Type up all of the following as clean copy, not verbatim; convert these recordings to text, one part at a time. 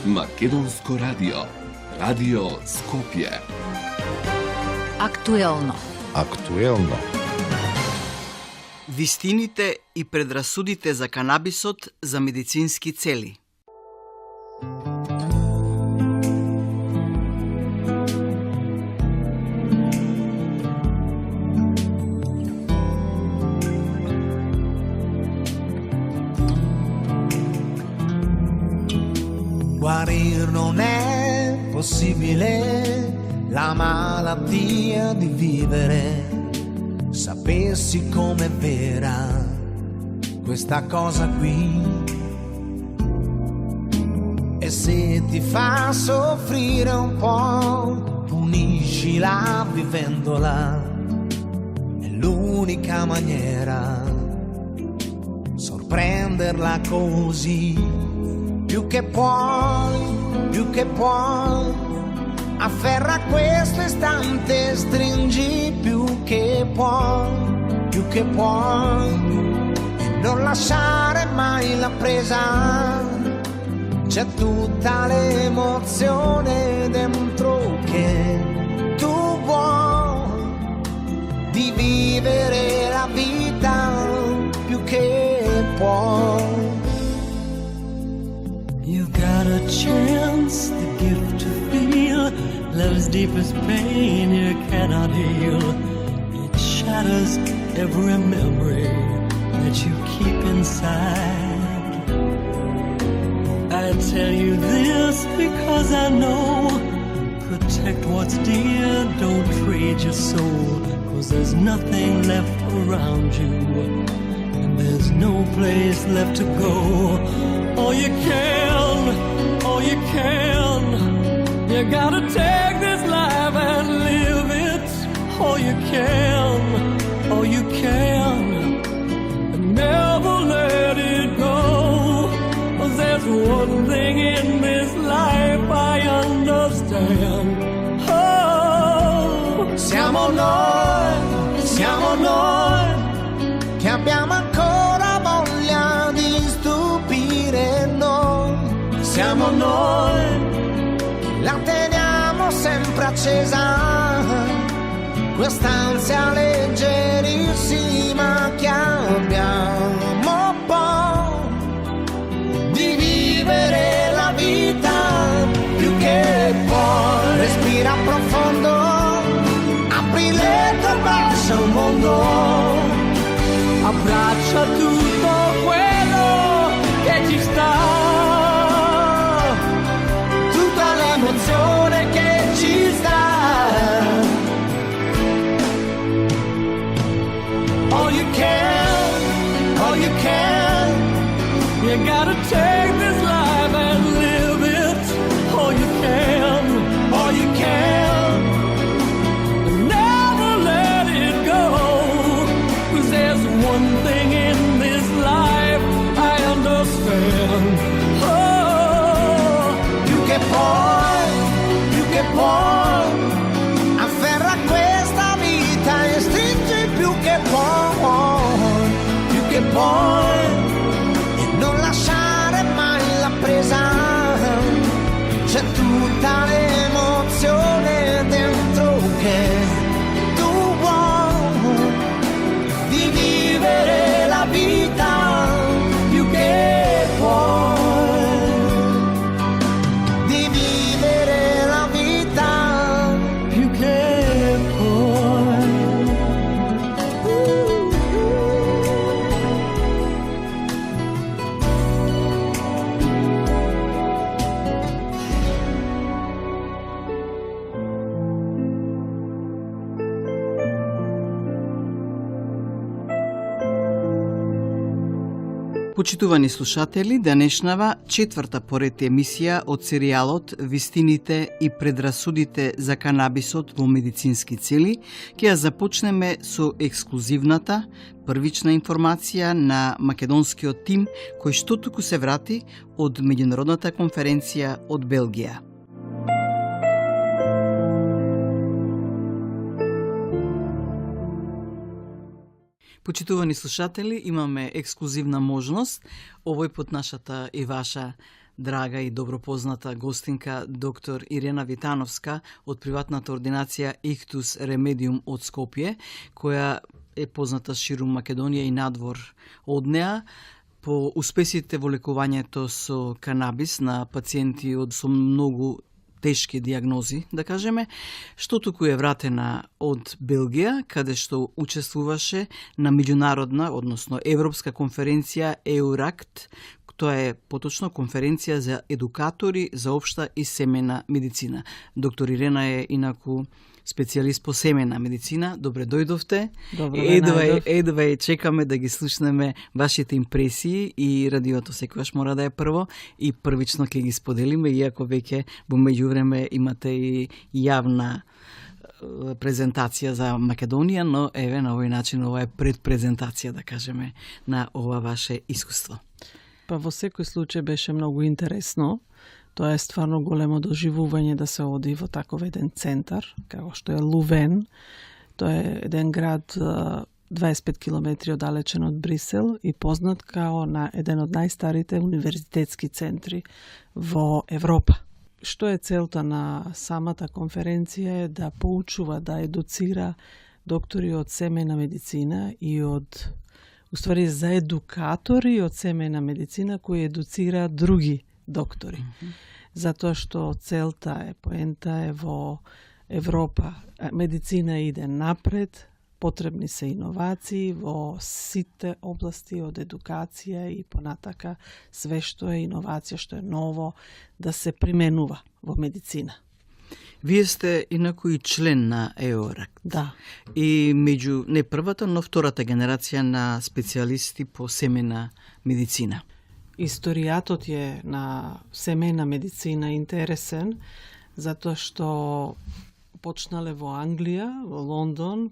Македонско радио. Радио Скопје. Актуелно. Актуелно. Вистините и предрасудите за канабисот за медицински цели. Guarir non è possibile, la malattia di vivere. Sapessi com'è vera questa cosa qui. E se ti fa soffrire un po', puniscila vivendola. È l'unica maniera, sorprenderla così. Più che puoi, afferra questo istante, stringi più che puoi, e non lasciare mai la presa. C'è tutta l'emozione dentro che tu vuoi, di vivere la vita più che puoi. You've got a chance, the gift to feel love's deepest pain you cannot heal. It shatters every memory that you keep inside. I tell you this because I know, protect what's dear, don't trade your soul, 'cause there's nothing left around you, and there's no place left to go. All you can, you gotta take this life and live it. All you can, and never let it go. 'Cause there's one thing in this life I understand. Oh, Siamo noi che abbiamo ancora voglia di stupire noi. Siamo noi che la teniamo sempre accesa, quest'ansia leggerissima che abbiamo poi di vivere la vita più che puoi. Respira profondo, apri le tue braccia al mondo, abbraccia tutto quello che ci sta, tutta l'emozione che ci sta. All you can, you gotta take this life and live it. All you can, never let it go. 'Cause there's one thing in this life I understand. Oh, più che puoi, afferra questa vita e stringi più che puoi, e non lasciare mai la presa. C'è tutta l'emozione dentro che tu vuoi, di vivere la vita più che puoi, di vivere la vita più che puoi. Почитувани слушатели, денешнава четврта поред емисија од серијалот Вистините и предрасудите за канабисот во медицински цели ќе ја започнеме со ексклузивната првична информација на македонскиот тим кој што туку се врати од меѓународната конференција од Белгија. Почитувани слушатели, имаме ексклузивна можност овој пат нашата и ваша драга и добро позната гостинка доктор Ирена Витановска од приватната ординација Ictus Remedium од Скопје, која е позната ширум Македонија и надвор од неа по успесите во лекувањето со канабис на пациенти со многу тешки диагнози, да кажеме, што туку е вратена од Белгија, каде што учествуваше на меѓународна, односно европска конференција EURACT. Тоа е поточно конференција за едукатори за општа и семена медицина. Доктор Ирена е инаку специјалист по семена медицина. Добре дојдовте. Едва и чекаме да ги слушнеме вашите импресии и радиото секогаш мора да е прво и првично ќе ги споделиме, иако веќе во меѓувреме имате и јавна презентација за Македонија, но еве на овој начин ова е предпрезентација, да кажеме, на ова ваше искуство. Па во секој случај беше многу интересно. Тоа е стварно големо доживување да се оди во таков еден центар, како што е Лувен. Тоа е еден град 25 километри оддалечен од Брисел и познат као на еден од најстарите универзитетски центри во Европа. Што е целта на самата конференција е да поучува, да едуцира доктори од семејна медицина и од уствари за едукатори од семејна медицина кои едуцираат други доктори. Затоа што целта е, поента е во Европа. Медицина иде напред, потребни се иновации во сите области од едукација и понатака све што е иновација, што е ново, да се применува во медицина. Вие сте инаку и член на EURACT. Да. И меѓу не првата, но втората генерација на специјалисти по семена медицина. Историјатот е на семејна медицина интересен, затоа што почнале во Англија, во Лондон,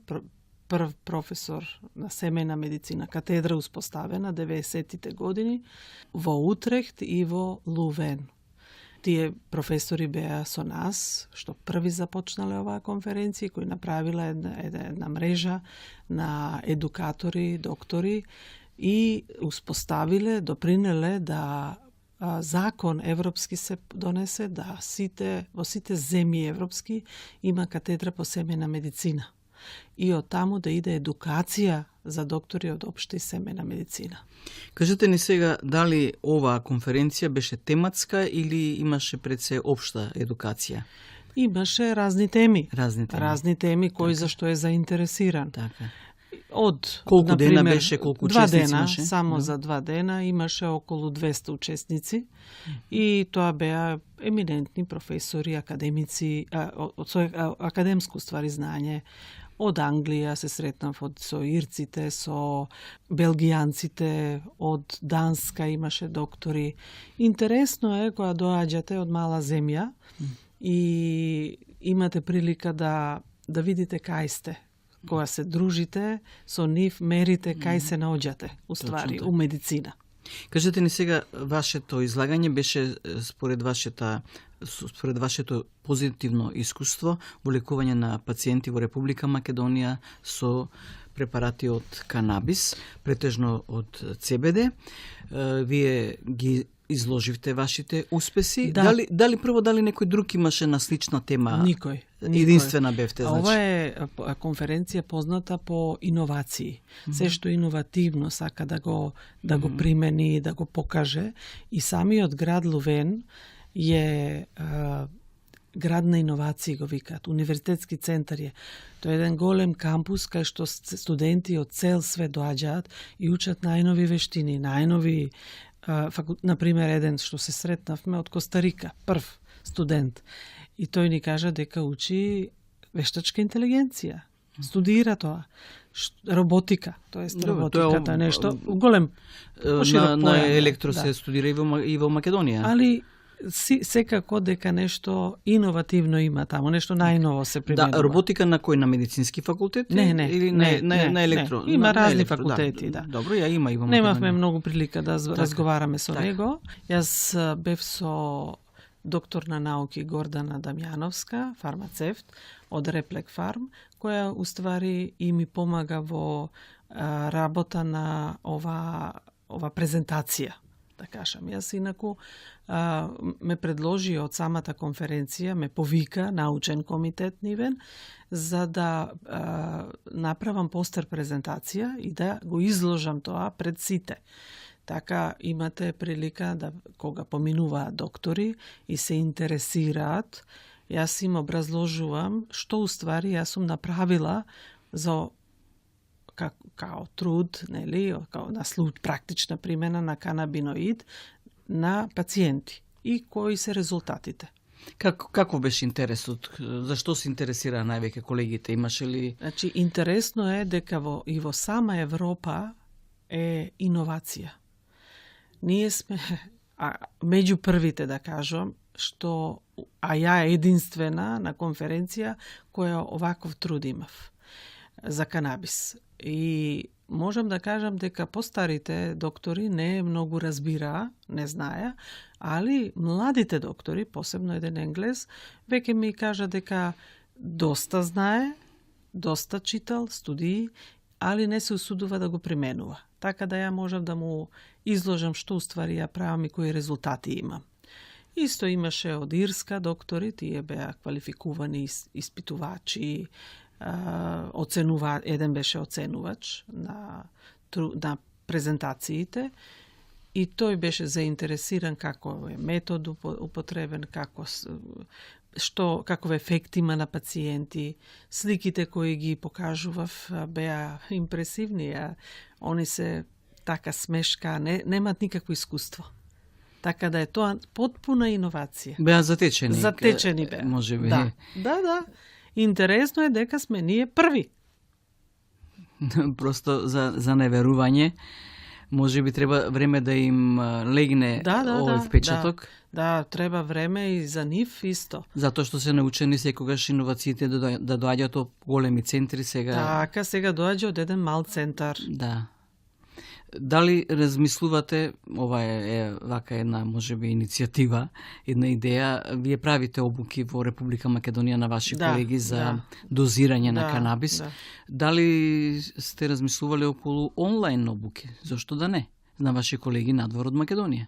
прв професор на семејна медицина, катедра успоставена 90-тите години, во Утрехт и во Лувен. Тие професори беа со нас, што први започнале оваа конференција, кои направила една мрежа на едукатори, доктори и успоставиле, допринеле да закон европски се донесе, да во сите земји европски има катедра по семејна медицина. И од таму да иде едукација за доктори од општа и семејна медицина. Кажете ни сега, дали оваа конференција беше тематска или имаше пред се општа едукација? Имаше разни теми. Разни теми кој зашто е заинтересиран. Така. Од колку дена беше, колку учесници имаше? Само за 2 дена имаше околу 200 учесници и тоа беа еминентни професори, академици, академско ствари знање. Од Англија се сретнав со ирците, со белгијанците, од Данска имаше доктори. Интересно е кога доаѓате од мала земја и имате прилика да видите кај сте. Кога се дружите со нив, мерите кај се наоѓате, уствари, у медицина. Кажете ни сега, вашето излагање беше според вашето позитивно искуство во лекување на пациенти во Република Македонија со препарати од канабис, претежно од CBD. Вие ги изложивте вашите успеси. Да. Дали некој друг имаше на слична тема? Никој. Единствена бевте, значи. Ова е конференција позната по иновации. Се што иновативно сака да го примени, да го покаже. И самиот град Лувен е град на иновации, го викаат. Универзитетски центар е. Тоа е еден голем кампус кај што студенти од цел свет доаѓаат и учат најнови вештини, најнови например, еден што се сретнавме од Костарика, прв студент. И тој ни кажа дека учи вештачка интелигенција. Студира тоа. Роботика, тоест роботиката е нешто голем поширок на електро се студира и во Македонија. Али секако дека нешто иновативно има таму, нешто најново се применува. Да, роботика на кој, на медицински факултет? Не, или на електро? Не. Има разни факултети, да. Добро, ја има и во Македонија. Немавме многу прилика да разговараме со него. Јас бев со доктор на науки Гордана Дамјановска, фармацевт од Реплек Фарм, која уствари и ми помага во работа на ова презентација. да кажам. Јас инаку ме предложи од самата конференција, ме повика научен комитет нивен, за да направам постер презентација и да го изложам тоа пред сите. Така имате прилика да кога поминуваат доктори и се интересираат, јас им образложувам што уствари јас сум направила за као труд, нели, као на практична примена на канабиноид на пациенти и кои се резултатите. Како беше интересот? Зашто се интересираа највеќе колегите? Имаше ли... Значи, интересно е дека и во сама Европа е иновација. Ние сме меѓу првите, да кажам, ја единствена на конференција која оваков труд имав за канабис. И можам да кажам дека постарите доктори не многу разбираа, не знаеа, али младите доктори, посебно еден енглез, веќе ми кажа дека доста знае, доста читал, студии, али не се усудува да го применува. Така да ја можам да му изложам што уствари ја правам и кои резултати имам. Исто имаше од Ирска доктори, тие беа квалификувани испитувачи, еден беше оценувач на презентациите и тој беше заинтересиран како е метод употребен, каков ефект има на пациенти. Сликите кои ги покажував беа импресивни, они се така смешка, немаат никакво искуство. Така да е тоа потпуна иновација. Беа затечени. Затечени беа. Може би. Да. Интересно е дека сме ние први. Просто за неверување. Може би треба време да им легне овој впечаток. Да, треба време и за нив исто. Затоа што се научени секогаш иновациите да доаѓаат од големи центри сега. Така, сега доаѓа од еден мал центар. Да. Дали размислувате, ова е вака една можеби иницијатива, една идеја, вие правите обуки во Република Македонија на ваши колеги за дозирање на канабис. Да. Дали сте размислувале околу онлайн обуки? Зошто да не? На ваши колеги надвор од Македонија.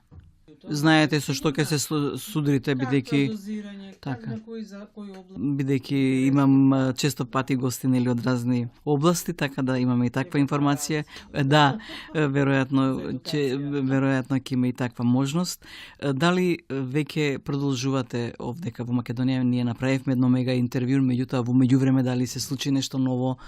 Знаете со што ќе се судрите, бидејќи бидејќи имам често пати гостини од разни области, така да имаме и таква информација. Да, веројатно ќе има и таква можност. Дали веќе продолжувате овдека во Македонија? Ние направивме едно мега интервју, меѓутоа во меѓувреме дали се случи нешто ново?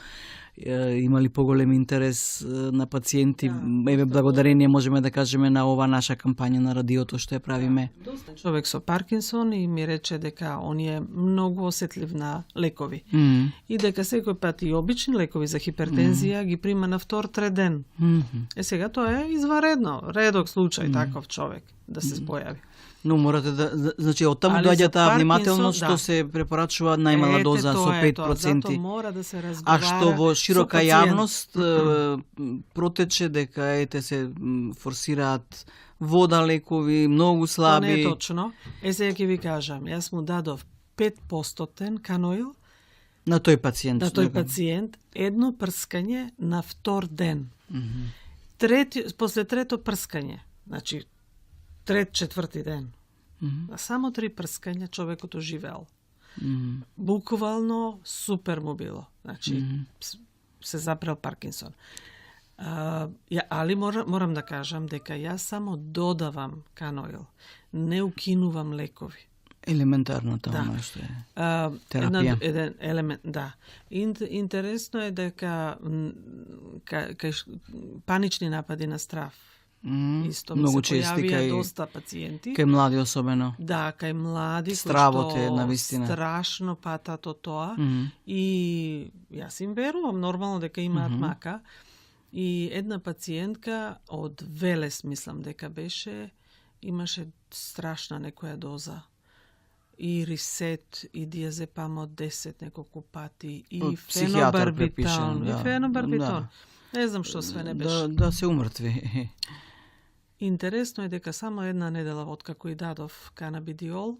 Има ли поголем интерес на пациенти? Еве, благодарение можеме да кажеме на ова наша кампања на радиото што ја правиме. Човек со Паркинсон и ми рече дека он е многу осетлив на лекови. И дека секој пат и обични лекови за хипертензија ги прима на втор-трет ден. Сега тоа е изваредно, редок случај таков човек да се појави. Но морате значи од таму доаѓа таа внимателност што се препорачува најмала доза со 5%. Зато мора да се разговара. А што во широка јавност протече дека се форсираат вода лекови, многу слаби. Тоа не е точно. Сега ќе ви кажам, јас му дадов 5% каноил на тој пациент. Едно прскање на втор ден. После трето прскање, значи четврти ден. Само 3 прскања човекот оживеал. Буквално супер му било. Значи, се запрел Паркинсон. Али морам да кажам дека јас само додавам каноил. Не укинувам лекови. Елементарно тоа што е. Терапија. Еден елемент, да. Интересно е дека кај панични напади на страв исто многу се појавија доста пациенти. Кај млади особено. Да, кај млади стравот е навистина. Страшно патато тоа. И јас им верувам нормално дека имаат мака. И една пациентка од Велес, мислам дека беше, имаше страшна некоја доза. И рисет, и диазепам од 10 неколку пати, и фенобарбитал. И фенобарбитал. Не знам што све не беше. Да се умртви. Интересно е дека само една недела откако и дадов канабидиол,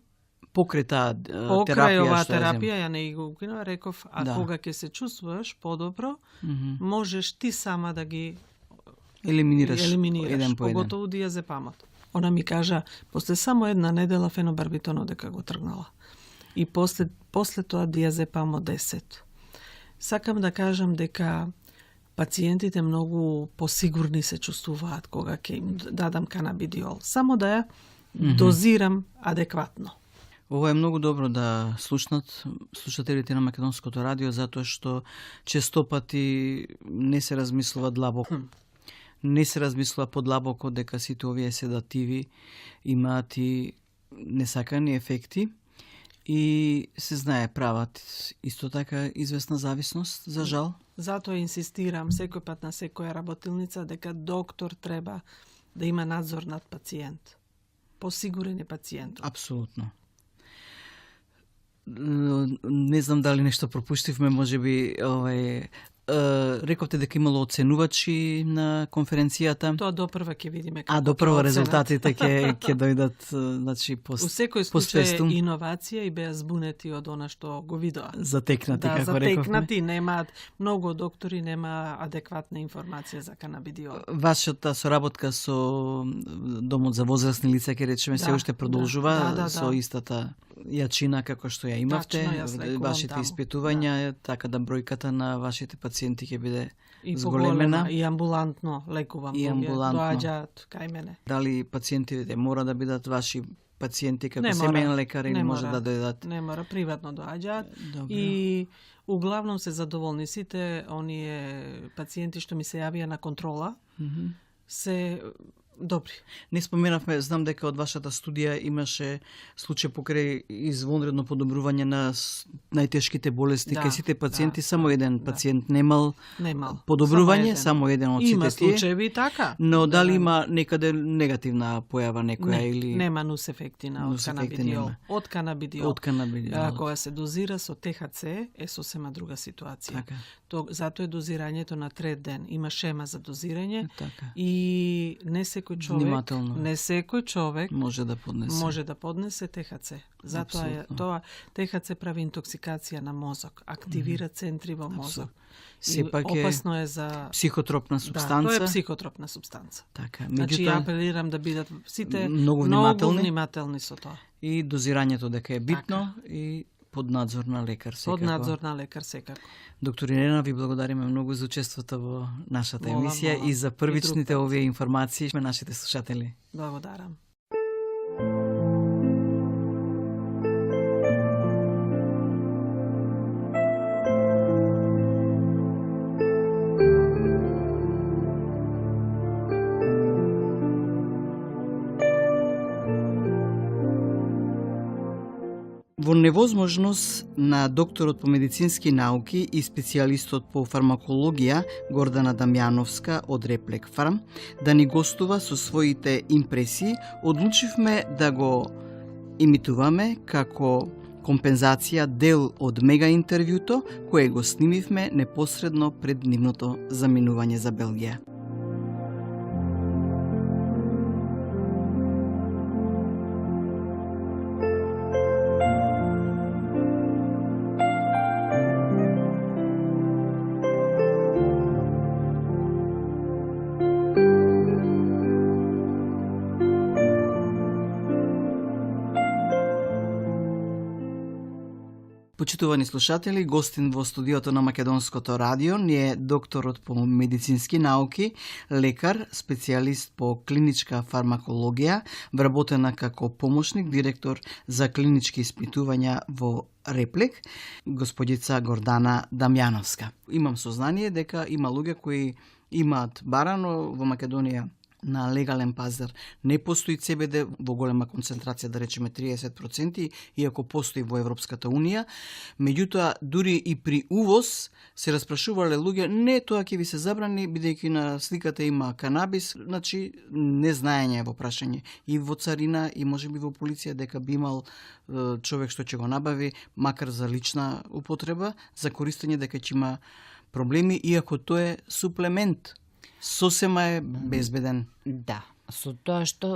покрај таа терапија, ја не го укинува, реков, кога ќе се чувствуваш подобро, можеш ти сама да ги елиминираш еден по еден. Поготово диазепамот. Она ми кажа, после само една недела фенобарбитонот дека го тргнала. И после тоа диазепамо 10. Сакам да кажам дека пациентите многу посигурни се чувствуваат кога ќе им дадам канабидиол. Само да ја дозирам адекватно. Ова е многу добро да слушнат слушателите на Македонското радио, затоа што често пати не се размислува длабоко. Не се размислува подлабоко дека сите овие седативи имаат и несакани ефекти и се знае прават исто така известна зависност, за жал. Затоа инсистирам секој пат на секоја работилница дека доктор треба да има надзор над пациент. Посигурен е пациентот. Апсолутно. Не знам дали нешто пропуштивме, можеби рековте дека имало оценувачи на конференцијата. Тоа допрва ќе видиме како допрва ќе резултатите ќе дојдат, значи У секој случај постфестум. иновација и беа збунети од она што го видоа. Затекнати, Да, како рековме. затекнати, немаат многу доктори нема адекватна информација за канабидиол. Вашата соработка со Домот за возрастни лица, ќе речеме, се Да, уште продолжува да. со истата јачина како што ја имавте, Тачно, јас лекувам вашите таму. испитувања, така да бројката на вашите пациенти ќе биде И зголемена. поголема, и амбулантно лекувам. И луѓе, амбулантно. Доаѓаат кај мене. Дали пациентите мора да бидат ваши пациенти како Не семеен мора. лекар или Не може мора. да дојдат? Не мора, приватно доаѓаат. Добро. И углавном се задоволни сите оние пациенти што ми се јавија на контрола. Се добри. Не споменавме, знам дека од вашата студија имаше случај покрај извонредно подобрување на најтешките болести. Да, Кај сите пациенти да, само еден да. пациент немал Немал. подобрување, само еден од Има сите тие. случаи така. Но дали Да, има некаде негативна појава некоја Не, или нема нус ефекти на од нус ефекти канабидиол. нема. Од канабидиол. од канабидиол? Кога се дозира со ТХЦ е сосема друга ситуација. Така. Затоа е дозирањето на трет ден. Има шема за дозирање Така. и не секој човек, Внимателно. не секој човек Може да поднесе. може да поднесе ТХЦ. Затоа е Апсолутно. тоа ТХЦ прави интоксикација на мозок, активира центри во мозок. И Сепак е опасно е за психотропна субстанца. Да, тоа е психотропна субстанца. Така. Значи ја Меѓутоа апелирам да бидат сите Многу многу внимателни. внимателни со тоа. и дозирањето дека е битно и под надзор на лекар секако. Под надзор на лекар секако. Доктор Ирена, ви благодариме многу за учеството во нашата Молам, емисија молам. и за И првичните друг пат. овие информации на нашите слушатели. Благодарам. Во невозможност на докторот по медицински науки и специјалистот по фармакологија Гордана Дамјановска од Реплек Фарм да ни гостува со своите импресии, одлучивме да го имитуваме како компензација дел од мега интервјуто кое го снимивме непосредно пред нивното заминување за Белгија. Почитувани слушатели, гостин во студиото на Македонското радио ни е докторот по медицински науки, лекар, специјалист по клиничка фармакологија, вработена како помошник директор за клинички испитувања во Реплек, господица Гордана Дамјановска. Имам сознание дека има луѓе кои имаат барано во Македонија на легален пазар не постои ЦБД во голема концентрација, да речеме 30%, иако постои во Европската Унија. Меѓутоа, дури и при увоз се распрашувале луѓе, не, тоа ќе ви се забрани, бидејќи на сликата има канабис, значи незнаење е во прашање. И во царина, и можеби во полиција, дека би имал човек што ќе го набави, макар за лична употреба, за користење, дека ќе има проблеми, иако тоа е суплемент. Сосема е безбеден. Да, со тоа што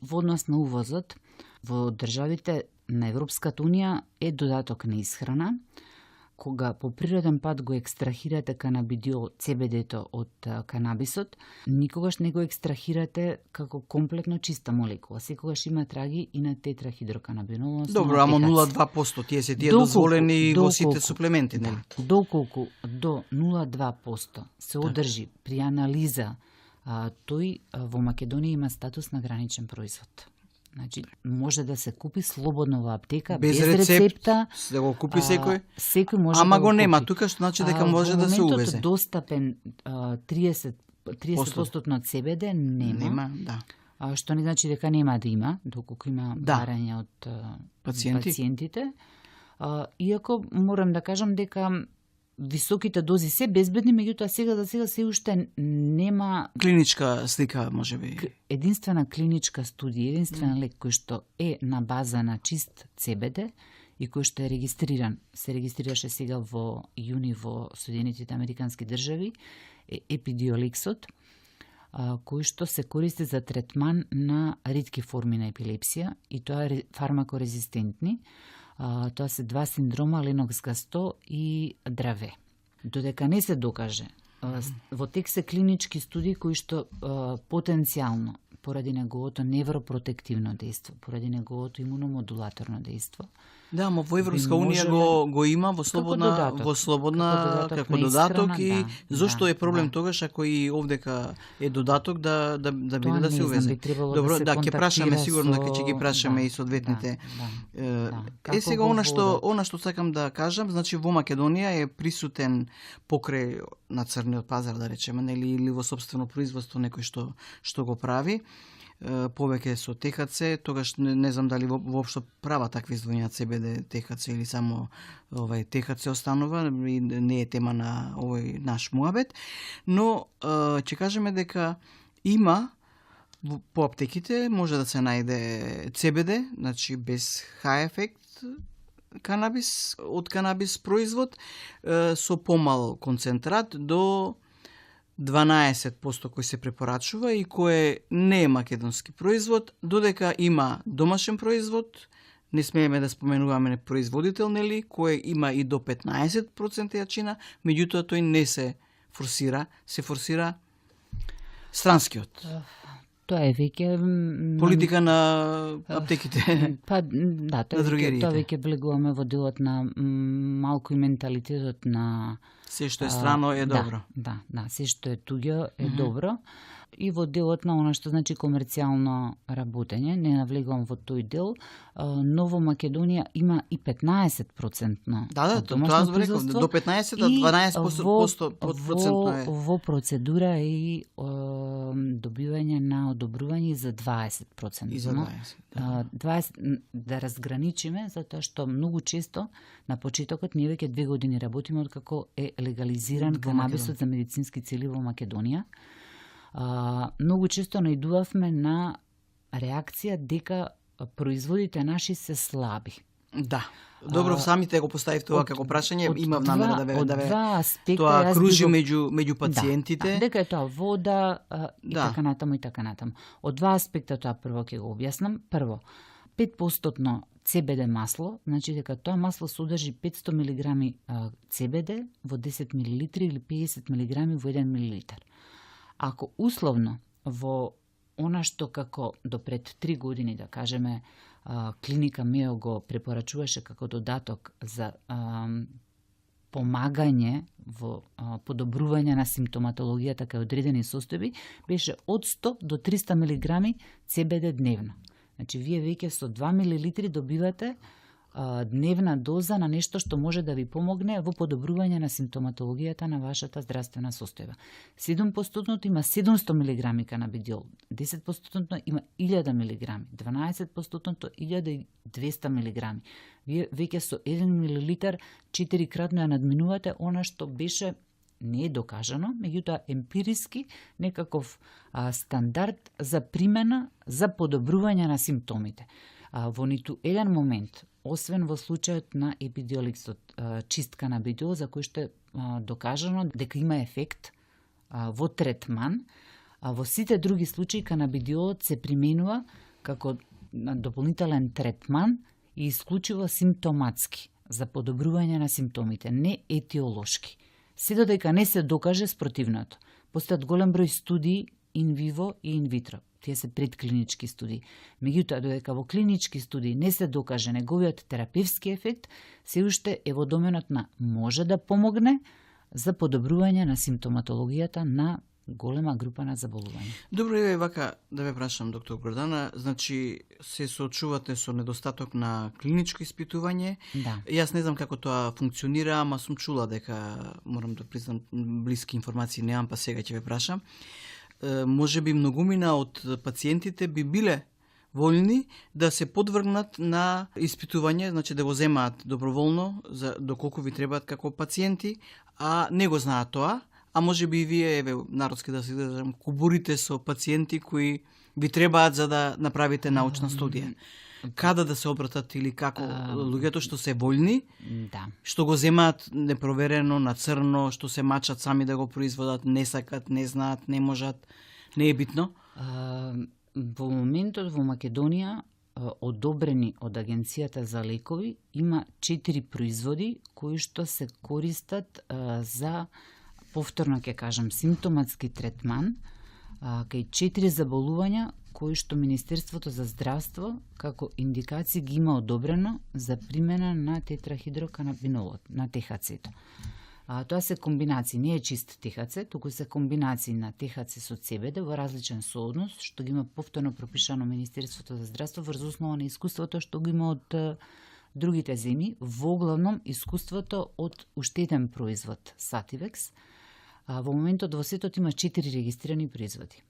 во однос на увозот во државите на Европската Унија е додаток на исхрана, кога по природен пат го екстрахирате канабидиол, CBD-то од канабисот, никогаш не го екстрахирате како комплетно чиста молекула. Секогаш има траги и на тетрахидроканабинол. Добро, ама 0,2%, тие се дозволени во сите суплементи, нели? Доколку до 0,2% се одржи при анализа, тој во Македонија има статус на граничен производ. Значи, може да се купи слободно во аптека, без рецепта. Да го купи секој? Секој може Ама да го го нема купи. тука, што значи дека може да се увезе. Во моментот достапен 30% од CBD нема. Да. Што не значи дека нема да има, доколку има барање од пациентите. Иако морам да кажам дека високите дози се безбедни, меѓутоа сега за сега се уште нема Клиничка слика, можеби. единствена клиничка студија, единствен лек кој што е на база на чист CBD и кој што е регистриран. Се регистрираше сега во јуни во Соединетите Американски држави, епидиоликсот, кој што се користи за третман на ретки форми на епилепсија и тоа е фармакорезистентни. Тоа се два синдрома, Ленокс-Гасто и Драве. Додека не се докаже, во тек се клинички студии кои што потенцијално, поради неговото невропротективно дејство, поради неговото имуномодулаторно дејство. Да, ама во Европска би унија го има во слободна како додаток и зошто е проблем тогаш ако и овдека е додаток да биде да се увезе. Добро, да ќе прашаме сигурно дека ќе ги прашаме и соодветните. Сега она што сакам да кажам, значи во Македонија е присутен покрај на црниот пазар, да речеме, нели, или во сопствено производство некој што го прави повеќе со ТХЦ, тогаш не знам дали воопшто права такви издвојња CBD, ТХЦ или само ТХЦ останува и не е тема на овој наш муабет, но ќе кажеме дека има по аптеките може да се најде CBD, значи без high effect канабис, од канабис производ со помал концентрат до 12% кој се препорачува и кој не е македонски производ, додека има домашен производ, не смееме да споменуваме производител, нели, кој има и до 15% јачина, меѓутоа тој не се форсира, се форсира странскиот. Тоа е веќе политика на аптеките. Па да, тоа веќе влегуваме во делот на малку и менталитетот на се што е страно е добро. Да, се што е туѓо е добро. И во делот на она што значи комерцијално работење, не навлегувам во тој дел, но во Македонија има и 15%. Да, тоа збореков, до 15 до 12% е. Во процедура и добивање на одобрување за 20%. И за 20%. 20 да разграничиме, затоа што многу често на почетокот ние веќе 2 години работиме откако е легализиран канабисот за медицински цели во Македонија. Многу често најдувавме на реакција дека производите наши се слаби. Да. Добро, самите го поставив тоа како прашање, имав намера да два аспекта, тоа кружи меѓу пациентите. Дека е тоа вода и така натаму и така натаму. Од два аспекта тоа прво ќе го објаснам. Прво, 5% CBD масло, значи дека тоа масло содржи 500 мг CBD во 10 мл или 50 мг во 1 мл. Ако условно во она што како до пред 3 години, да кажеме, клиника Мео го препорачуваше како додаток за помагање во подобрување на симптоматологијата кај одредени состојби, беше од 100 до 300 мг CBD дневно. Значи, вие веќе со 2 мл добивате дневна доза на нешто што може да ви помогне во подобрување на симптоматологијата на вашата здравствена состојба. 7% има 700 мг канабидиол, 10% има 1000 мг, 12% 1200 мг. Вие веќе со 1 мл 4 кратно ја надминувате она што беше не е докажано, меѓутоа емпириски некаков стандард за примена за подобрување на симптомите. Во ниту еден момент, освен во случајот на епидиоликсот, чист канабидиол, за кој што е докажано дека има ефект во третман, во сите други случаи канабидиолот се применува како дополнителен третман и исклучиво симптоматски за подобрување на симптомите, не етиолошки. Се додека не се докаже спротивното. Постојат голем број студии ин виво и ин витро. Тие се предклинички студии. Меѓутоа, додека во клинички студии не се докаже неговиот терапевски ефект, се уште е во доменот на може да помогне за подобрување на симптоматологијата на голема група на заболувања. Добро е вака да ве прашам, доктор Гордана, значи се соочувате со недостаток на клиничко испитување. Да. Јас не знам како тоа функционира, ама сум чула дека, морам да признам, блиски информации немам, па сега ќе ве прашам. Може би многумина од пациентите би биле воljни да се подвргнат на испитување, значи да го земаат доброволно, за доколку ви требаат како пациенти, а не го знаат тоа, а може би и вие, еве, народски да се изразам, кубурите со пациенти кои ви требаат за да направите научна студија. Каде да се обратат или како луѓето што се воljни, Да. што го земаат непроверено, на црно, што се мачат сами да го производат, не сакат, не знаат, не можат, не е битно? Во моментот во Македонија одобрени од Агенцијата за лекови има 4 производи кои што се користат за, повторно ќе кажам, симптоматски третман кај 4 заболувања кои што Министерството за здравство како индикации ги има одобрено за примена на тетрахидроканабинолот, на ТХЦ-то. Тоа се комбинации, не е чист ТХЦ, туку се комбинации на ТХЦ со ЦБД во различен сооднос, што ги има повторно пропишано Министерството за здравство врз основа на искуството што го има од другите земји, во главном искуството од уштетен производ Сативекс. Во моментот во светот има 4 регистрирани производи.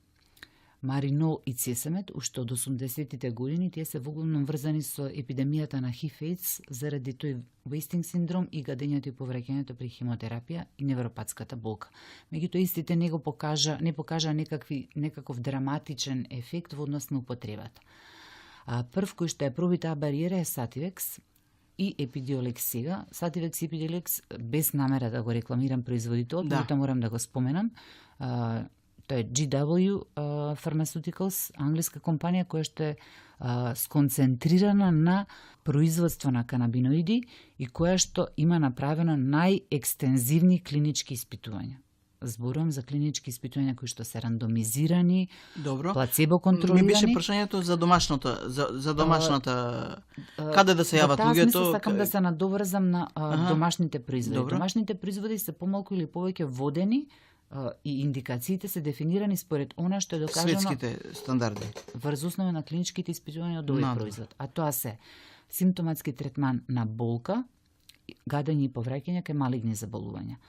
Маринол и Цесамет, уште од 80-тите години, тие се воглавном врзани со епидемијата на HIV/AIDS заради тој wasting синдром и гадењето и повраќањето при хемотерапија и невропатската болка. Меѓутоа истите не покажа некаков драматичен ефект во однос на употребата. Прв кој што ја проби таа бариера е Сативекс и Епидиолекс сега. Сативекс и Епидиолекс, без намера да го рекламирам производителот, меѓутоа морам да го споменам. Тоа е GW Pharmaceuticals, англиска компанија која што е сконцентрирана на производство на канабиноиди и која што има направено најекстензивни клинички испитувања. Зборувам за клинички испитувања кои што се рандомизирани, Добро. плацебо контролирани. Ми беше прашањето за домашната каде да се јават луѓето. Во таа смисла луѓето? сакам да се надоврзам на домашните производи. Добро. Домашните производи се помалку или повеќе водени и индикациите се дефинирани според она што е докажано Светските стандарди. врз основа на клиничките испитувања од овој производ. А тоа се симптоматски третман на болка, гадење и повраќање кај малигни заболувања,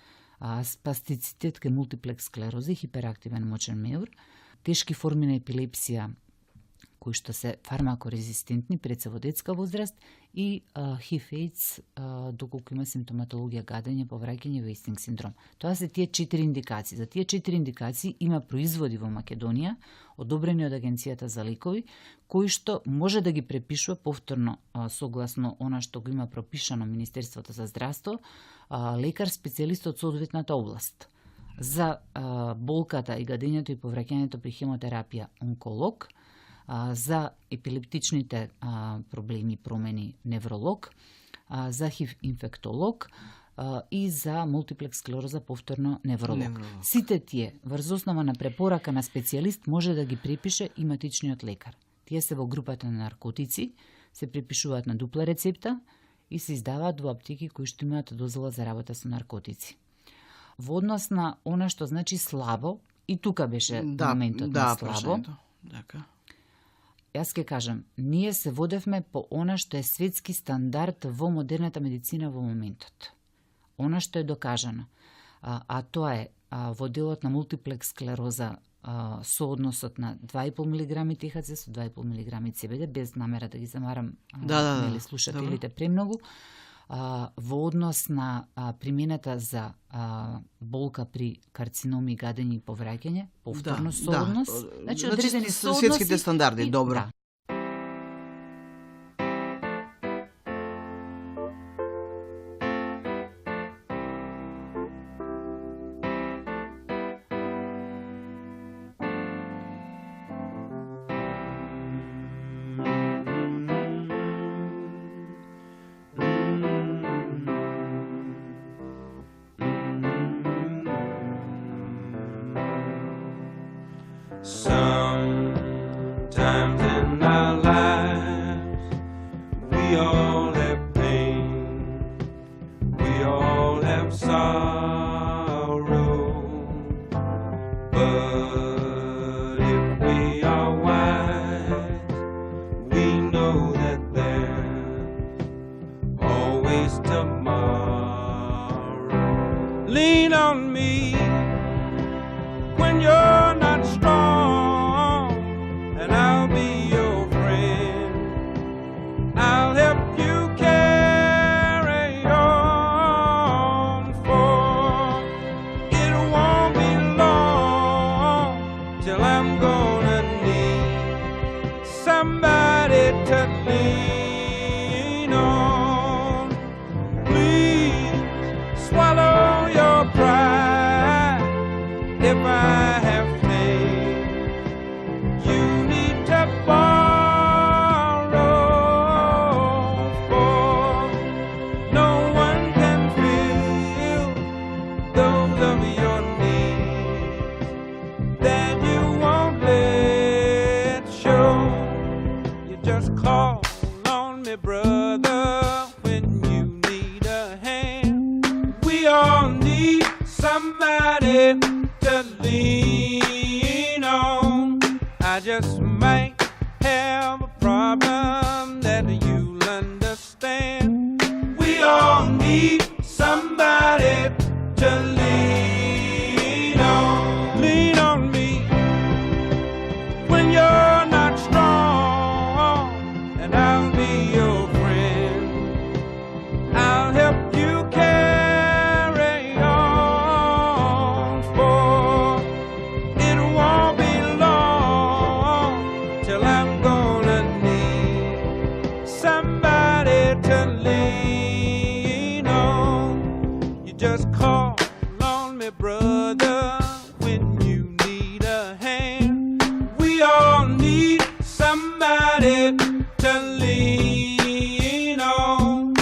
спастицитет кај мултиплекс склерози, хиперактивен мочен меур, тешки форми на епилепсија кои што се фармакорезистентни пред се во детска возраст и HIV/AIDS доколку има симптоматологија гадење, повраќање и wasting синдром. Тоа се тие 4 индикации. За тие 4 индикации има производи во Македонија одобрени од Агенцијата за лекови кои што може да ги препишува повторно согласно она што го има пропишано Министерството за здравство лекар специјалист од соодветната област. За болката и гадењето и повраќањето при хемотерапија онколог, за епилептичните проблеми, промени невролог, за ХИВ инфектолог и за мултиплекс склероза повторно невролог. Сите тие врз основа на препорака на специјалист може да ги препише и матичниот лекар. Тие се во групата на наркотици, се препишуваат на дупла рецепта и се издаваат во аптеки кои што имаат дозвола за работа со наркотици. Во однос на она што значи слабо, и тука беше моментот на слабо. Така. Јас ќе кажам, ние се водевме по она што е светски стандард во модерната медицина во моментот. Она што е докажано. А тоа е во делот на мултиплекс склероза соодносот на 2,5 мг ТХЦ со 2,5 мг ЦБД, без намера да ги замарам слушателите премногу. Во однос на примената за болка при карциноми, гадење и повраќање, повторно сооднос. Значи, одредени соодноси. Светските стандарди, добро. Да. We all have pain, we all have sorrow, but if we are wise, we know that there's always tomorrow. Lean on me when you're not strong, and I'll be your friend. I'll help you carry on, for it won't be long till I'm gonna need somebody to lean on. Please swallow your pride if I have faith. You need to borrow, for no one can fill those of your needs that you won't let show. You just call on me, brother, when you need a hand. We all need somebody to lean on. I just might have a problem that you'll understand. We all need somebody to lean on. Lean on me when you're not strong, and I'll be your friend. I'll help you carry on, for it won't be long till I'm gonna need somebody to lean on. You just call on me, brother, when you need a hand. We all need somebody to lean on.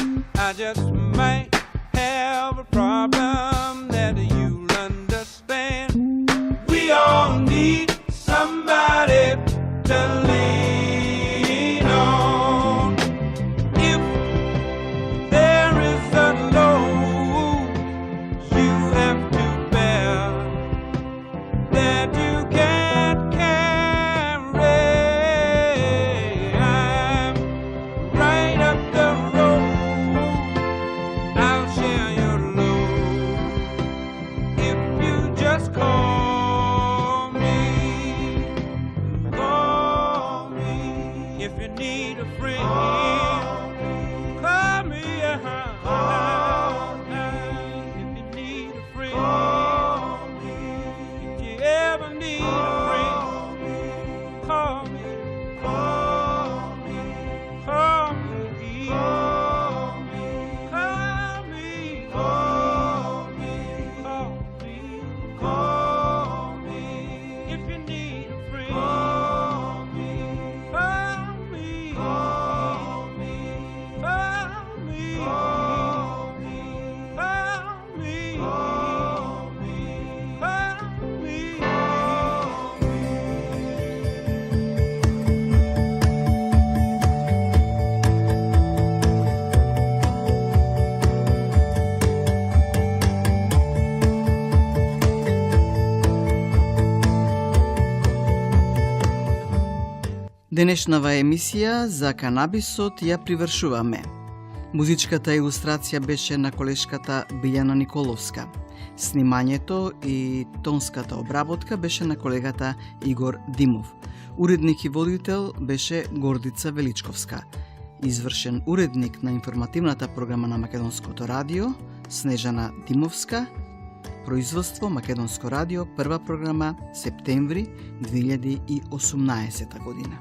I just might have a problem that you'll understand. We all need somebody to lean on. If there is a load you have to bear that you can't carry, I'm right up the road. I'll share your load if you just call me. Call me if you need a friend. Call me, if you need a friend. If you ever need a friend, call me. Call me. Call me. Call me. Call me. Call me. Call me. Call me. If you need a friend, call me. Call me. Call me. Call me. Call me. Call me. Call me. Call me. Денешнава емисија за канабисот ја привршуваме. Музичката илустрација беше на колешката Билјана Николовска. Снимањето и тонската обработка беше на колегата Игор Димов. Уредник и водител беше Гордица Величковска. Извршен уредник на информативната програма на Македонското радио Снежана Димовска. Производство Македонско радио, прва програма, септември 2018 година.